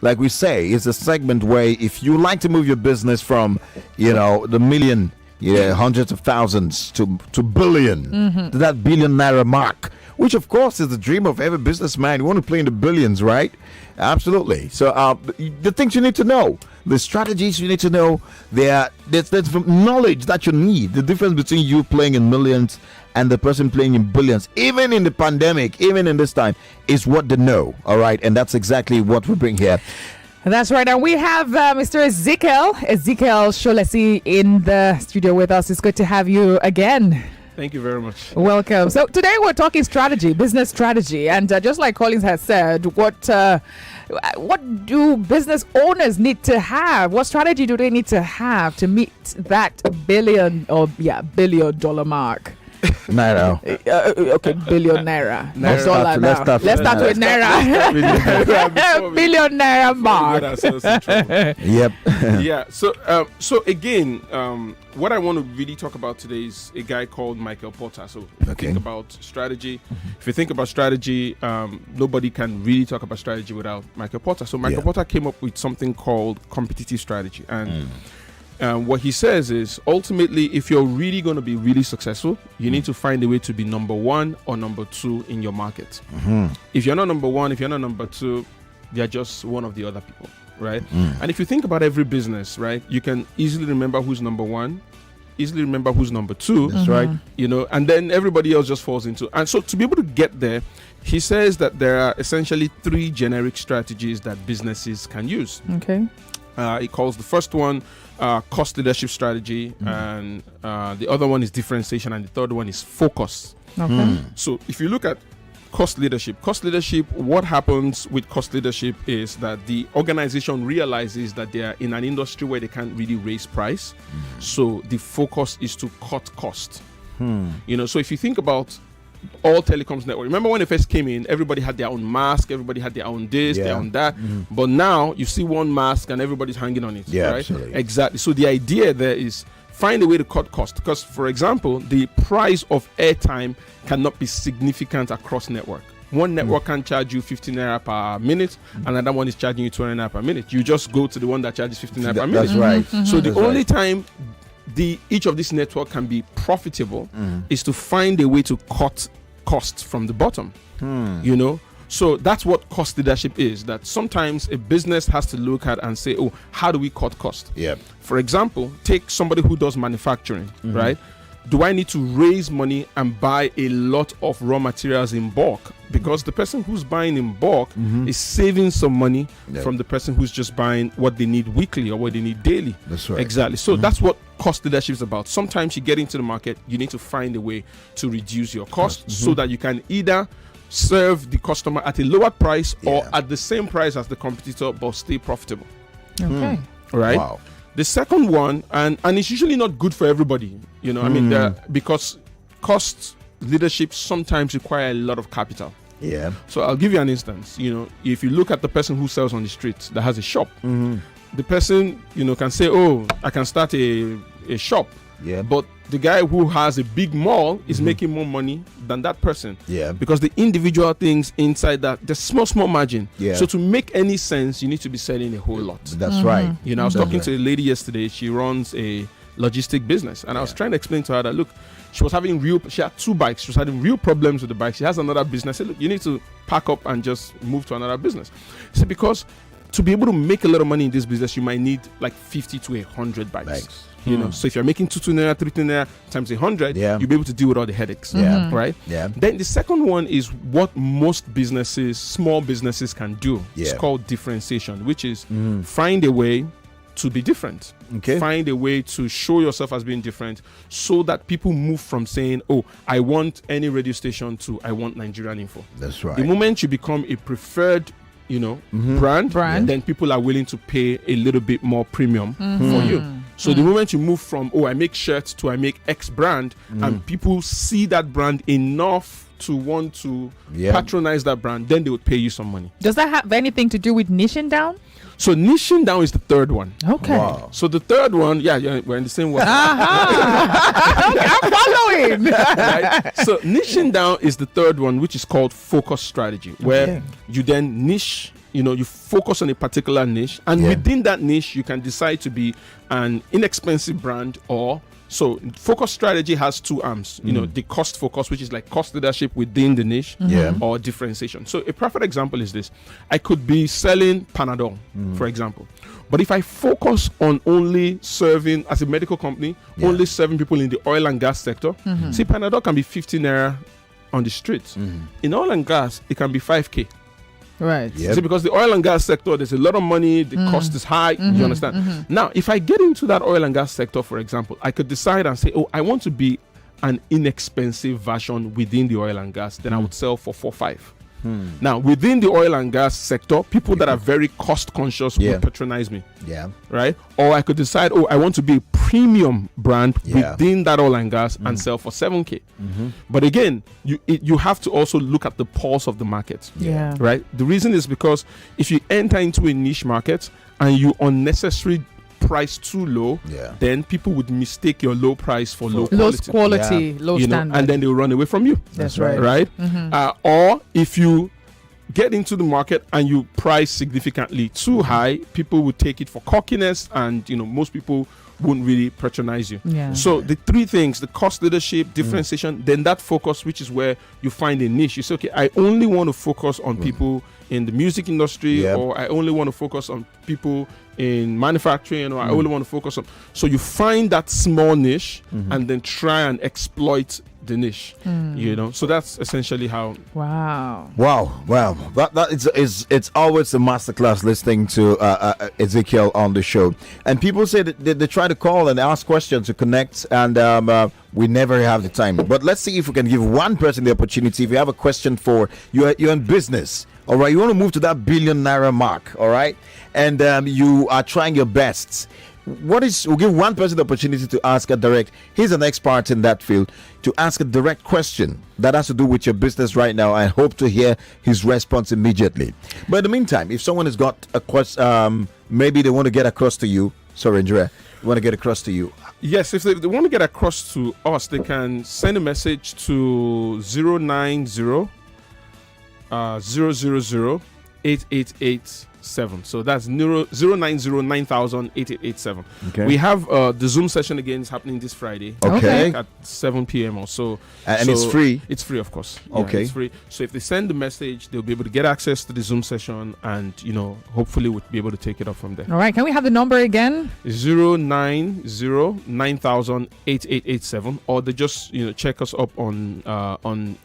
like we say, it's a segment where if you like to move your business from, the million, hundreds of thousands to billion, to that billion naira mark, which of course is the dream of every businessman. You want to play in the billions, right? Absolutely. So the things you need to know, the strategies you need to know, there's knowledge that you need. The difference between you playing in millions and the person playing in billions, even in the pandemic, even in this time, is what they know. All right, and that's exactly what we bring here. That's right. And we have Mr. Ezekiel Sholesi in the studio with us. It's good to have you again. Thank you very much. Welcome. So today we're talking strategy, business strategy, and just like Collins has said, what do business owners need to have? What strategy do they need to have to meet that $billion mark? Naira. Okay, billion naira. Let's start with naira. Billion naira mark. Yep. Yeah. So again, what I want to really talk about today is a guy called Michael Porter. So if you think about strategy, nobody can really talk about strategy without Michael Porter. So Michael Porter came up with something called competitive strategy, and what he says is ultimately, if you're really going to be really successful, you need to find a way to be number one or number two in your market. If you're not number one, if you're not number two, you're just one of the other people, right? And if you think about every business, right, you can easily remember who's number one, easily remember who's number two. That's right. And then everybody else just falls into. And so to be able to get there, he says that there are essentially three generic strategies that businesses can use. Okay. He calls the first one cost leadership strategy, and the other one is differentiation, and the third one is focus. Okay. So if you look at cost leadership, what happens with cost leadership is that the organization realizes that they are in an industry where they can't really raise price. So the focus is to cut cost. So if you think about all telecoms network, remember when they first came in, everybody had their own mask, everybody had their own this, their own that. But now you see one mask and everybody's hanging on it. Yeah, right? absolutely. Exactly. So the idea there is find a way to cut cost, because for example, the price of airtime cannot be significant across network. One network can charge you 15 naira per minute, another one is charging you 20 naira per minute. You just go to the one that charges 15 naira per minute. That's right. So the only time each of these network can be profitable is to find a way to cut costs from the bottom. So that's what cost leadership is, that sometimes a business has to look at and say, how do we cut cost? For example, take somebody who does manufacturing, right? Do I need to raise money and buy a lot of raw materials in bulk? Because the person who's buying in bulk is saving some money from the person who's just buying what they need weekly or what they need daily. That's right. Exactly. So that's what cost leadership is about. Sometimes you get into the market, you need to find a way to reduce your cost so that you can either serve the customer at a lower price or at the same price as the competitor, but stay profitable. Okay. Right? Wow. The second one, and it's usually not good for everybody, because cost leadership sometimes require a lot of capital. Yeah. So I'll give you an instance. If you look at the person who sells on the street that has a shop, the person, can say, I can start a shop. Yeah. But the guy who has a big mall is making more money than that person. Yeah. Because the individual things inside that, there's small margin. Yeah. So to make any sense, you need to be selling a whole lot. That's right. I was talking to a lady yesterday. She runs a logistic business, and I was trying to explain to her that, look, she had two bikes. She was having real problems with the bike. She has another business. I said, look, you need to pack up and just move to another business. She said, because to be able to make a lot of money in this business, you might need like 50 to 100 bikes. So if you're making 2 naira, 3 naira times 100, you'll be able to deal with all the headaches. Right? Yeah. Then the second one is what most businesses, small businesses can do. It's called differentiation, which is find a way to be different. Okay. Find a way to show yourself as being different so that people move from saying, I want any radio station to I want Nigerian info. That's right. The moment you become a preferred brand, then people are willing to pay a little bit more premium for you. So the moment you move from, I make shirts to I make X brand, and people see that brand enough to want to patronize that brand, then they would pay you some money. Does that have anything to do with niching down? So niching down is the third one. Okay. Wow. So the third one, we're in the same way. Okay, I'm following. Right? So niching down is the third one, which is called focus strategy, where you then niche you focus on a particular niche, and Yeah. within that niche, you can decide to be an inexpensive brand or. So focus strategy has two arms, the cost focus, which is like cost leadership within the niche, Yeah. or differentiation. So a perfect example is this. I could be selling Panadol, for example. But if I focus on only serving, as a medical company, Yeah. only serving people in the oil and gas sector, see, Panadol can be 15 naira on the streets. In oil and gas, it can be 5K. Right. Yep. See, because the oil and gas sector, there's a lot of money, the cost is high, you understand? Now, if I get into that oil and gas sector, for example, I could decide and say, oh, I want to be an inexpensive version within the oil and gas, then I would sell for 4-5. Now, within the oil and gas sector, people that are very cost conscious Yeah. will patronize me, Yeah. right? Or I could decide, oh, I want to be a premium brand Yeah. within that oil and gas and sell for 7K. But again, you have to also look at the pulse of the market. Yeah. Right. The reason is because if you enter into a niche market and you unnecessarily price too low, Yeah. then people would mistake your low price for low Low quality. quality, low standard. And then they'll run away from you. That's right. Right. Or if you get into the market and you price significantly too high, people would take it for cockiness, and most people won't really patronize you. Yeah. So the three things: the cost leadership, differentiation, then that focus, which is where you find a niche. You say, okay, I only want to focus on people in the music industry, Yep. or I only want to focus on people in manufacturing, or I only want to focus on. So you find that small niche and then try and exploit the niche. So that's essentially how. Wow. Wow. That is it's always a masterclass listening to Ezekiel on the show. And people say that they try to call and ask questions to connect, and we never have the time. But let's see if we can give one person the opportunity. If you have a question for you're in business, all right, you want to move to that ₦1 billion mark, all right, and you are trying your best. We'll give one person the opportunity to ask a direct, he's an expert in that field, to ask a direct question that has to do with your business right now. I hope to hear his response immediately. But in the meantime, if someone has got a question, maybe they want to get across to you. Sorry, Andrea, want to get across to you. Yes, if they want to get across to us, they can send a message to 090 000 8887. So that's 090-9000-8887. Okay. We have the Zoom session again. It's happening this Friday. Okay. At 7 p.m. or so. And So it's free? It's free, of course. Okay. It's free. So if they send the message, they'll be able to get access to the Zoom session, and hopefully we'll be able to take it up from there. All right. Can we have the number again? 090-9000-8887, or they just check us up on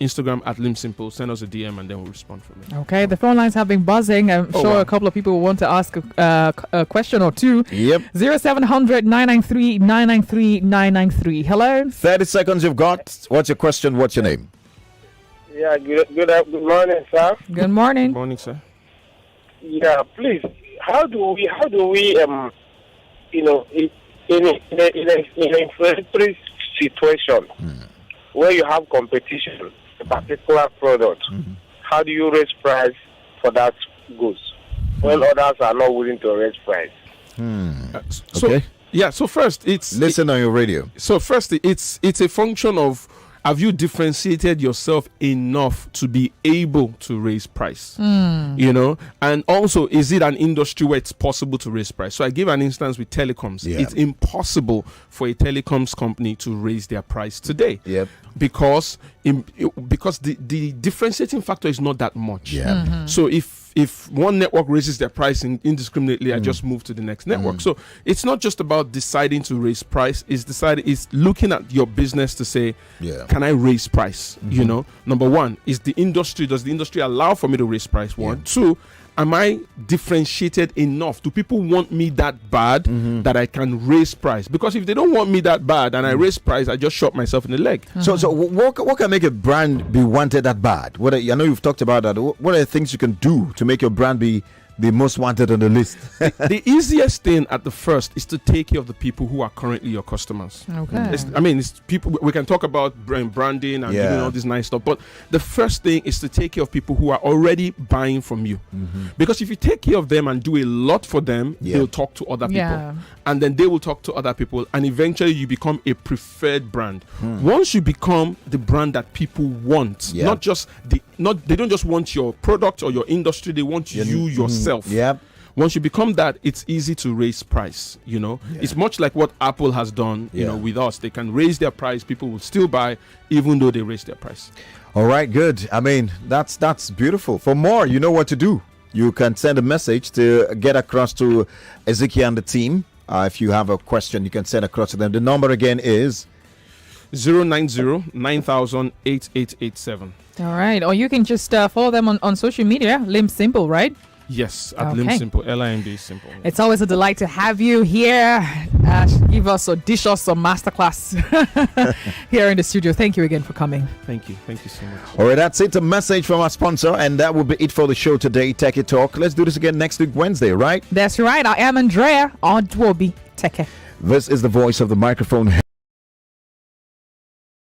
Instagram at limsimple. Send us a DM and then we'll respond from there. Okay. The phone lines have been buzzing. I'm Oh, sure wow. a couple of people will want to ask a question or two. Yep. 0700 993 993 993. Hello. 30 seconds you've got. What's your question? What's your name? Yeah, good morning, sir. Good morning. Good morning, sir. Yeah, please. How do we in a inflationary situation where you have competition, a particular product, how do you raise price for that goods when others are not willing to raise price? Okay. So first it's Listen on your radio. it's a function of, have you differentiated yourself enough to be able to raise price? And also, is it an industry where it's possible to raise price? So I give an instance with telecoms. Yeah. It's impossible for a telecoms company to raise their price today. Yep. Because the differentiating factor is not that much. Yeah. So if one network raises their pricing indiscriminately, I just move to the next network. So it's not just about deciding to raise price. It's looking at your business to say, Yeah. can I raise price? Number one, does the industry allow for me to raise price? One. Yeah. Two, am I differentiated enough? Do people want me that bad that I can raise price? Because if they don't want me that bad and I raise price, I just shot myself in the leg. So what can make a brand be wanted that bad? I know you've talked about that. What are the things you can do to make your brand be the most wanted on the list. The easiest thing at the first is to take care of the people who are currently your customers. Okay. It's people. We can talk about branding and doing all this nice stuff, but the first thing is to take care of people who are already buying from you. Because if you take care of them and do a lot for them, they'll talk to other people, and then they will talk to other people, and eventually you become a preferred brand. Once you become the brand that people want, they don't just want your product or your industry, they want you yourself. Once you become that, it's easy to raise price. It's much like what Apple has done with us. They can raise their price, people will still buy even though they raise their price. All right, good. I mean, that's beautiful. For more, you know what to do. You can send a message to get across to Ezekiel and the team. If you have a question, you can send across to them. The number again is 090-9000-8887. All right. Or you can just follow them on social media. Limb Simple, right? Yes, at Limb Simple, LIMB Simple. It's always a delight to have you here. Give us or dish us some masterclass here in the studio. Thank you again for coming. Thank you so much. All right, that's it. A message from our sponsor, and that will be it for the show today. Techie Talk. Let's do this again next week, Wednesday, right? That's right. I am Andrea Odwobi. Take care. This is the voice of the microphone.